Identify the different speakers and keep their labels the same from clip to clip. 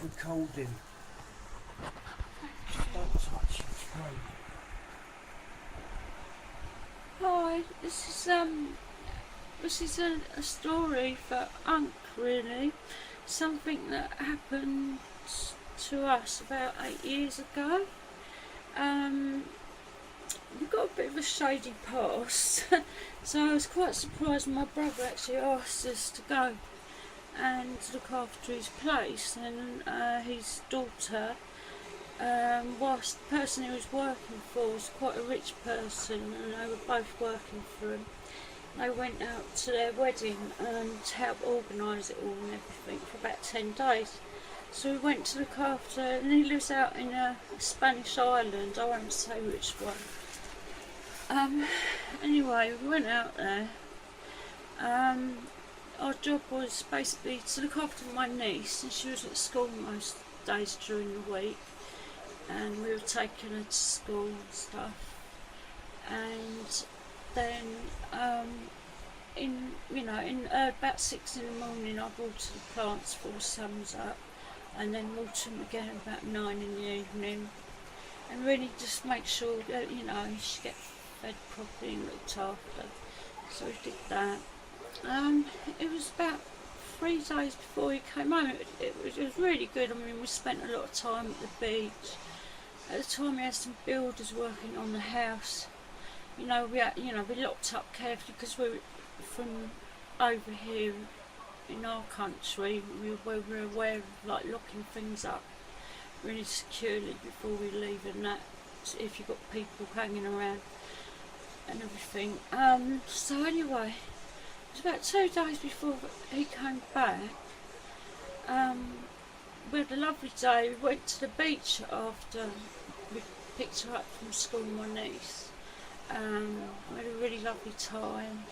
Speaker 1: recording. Don't touch your screen.
Speaker 2: Hi, this is a story for Unc, really. Something that happened to us about 8 years ago. We've got a bit of a shady past, so I was quite surprised my brother actually asked us to go and look after his place, and his daughter, whilst the person he was working for was quite a rich person and they were both working for him, they went out to their wedding to help organise it all and everything for about 10 days. So we went to look after, and he lives out in a Spanish island, I won't say which one. Anyway, we went out there. Our job was basically to look after my niece, and she was at school most days during the week, and we were taking her to school and stuff. And then in about 6 in the morning I watered the plants for the sun's up, and then watered them again about 9 in the evening, and really just make sure that she get fed properly and looked after. So we did that. It was about 3 days before he came home. It was really good. I mean, we spent a lot of time at the beach. At the time, we had some builders working on the house. We locked up carefully because we were from over here in our country. We were aware of locking things up really securely before we leave, and that if you've got people hanging around and everything. So anyway, it was about 2 days before he came back. We had a lovely day. We went to the beach after we picked her up from school, my niece. We had a really lovely time,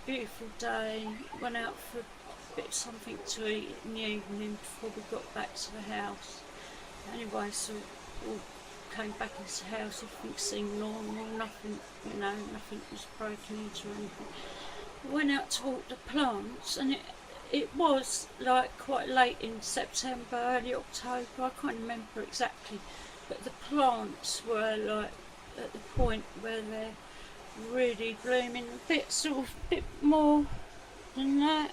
Speaker 2: beautiful day. Went out for a bit of something to eat in the evening before we got back to the house. Anyway, so we all came back into the house, everything seemed normal, nothing was broken into or anything. We went out to water the plants, and it was quite late in September, early October, I can't remember exactly, but the plants were at the point where they're really blooming, a bit more than that,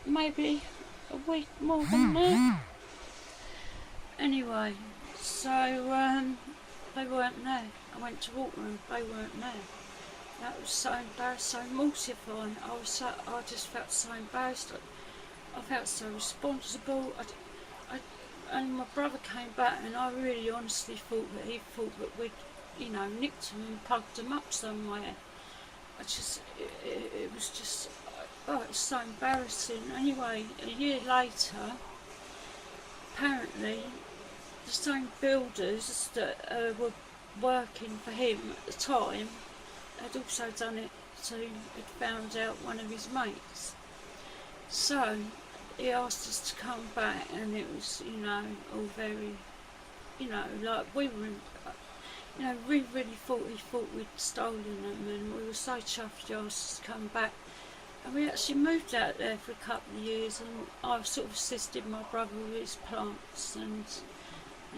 Speaker 2: maybe a week more than that. Anyway, so they weren't there. I went to water them, they weren't there. That was so embarrassing, so mortifying. I just felt so embarrassed. I felt so responsible. And my brother came back, and I really honestly thought that he thought that we'd, nicked them and plugged them up somewhere. It was just, it's so embarrassing. Anyway, a year later, apparently, the same builders that were working for him at the time had also done it had found out one of his mates. So he asked us to come back, and it was, all very, we really thought he thought we'd stolen them, and we were so chuffed he asked us to come back. And we actually moved out there for a couple of years, and I sort of assisted my brother with his plants, and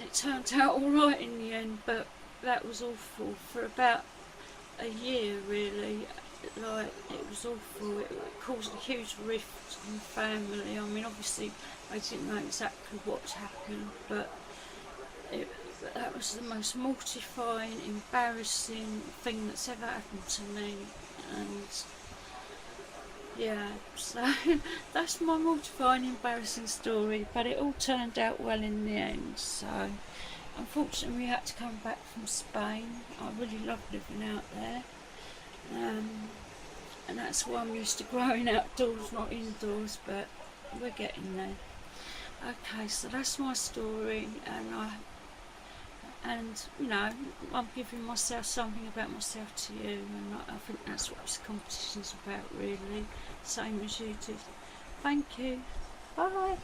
Speaker 2: it turned out all right in the end, but that was awful for about a year, really. It was awful. It caused a huge rift in the family. I mean, obviously I didn't know exactly what happened, but that was the most mortifying, embarrassing thing that's ever happened to me. And yeah, so that's my mortifying, embarrassing story, but it all turned out well in the end. So unfortunately we had to come back from Spain. I really loved living out there, and that's why I'm used to growing outdoors, not indoors, but we're getting there. Okay, so that's my story, and I'm giving myself something about myself to you, and I think that's what this competition's about, really, same as you did. Thank you. Bye.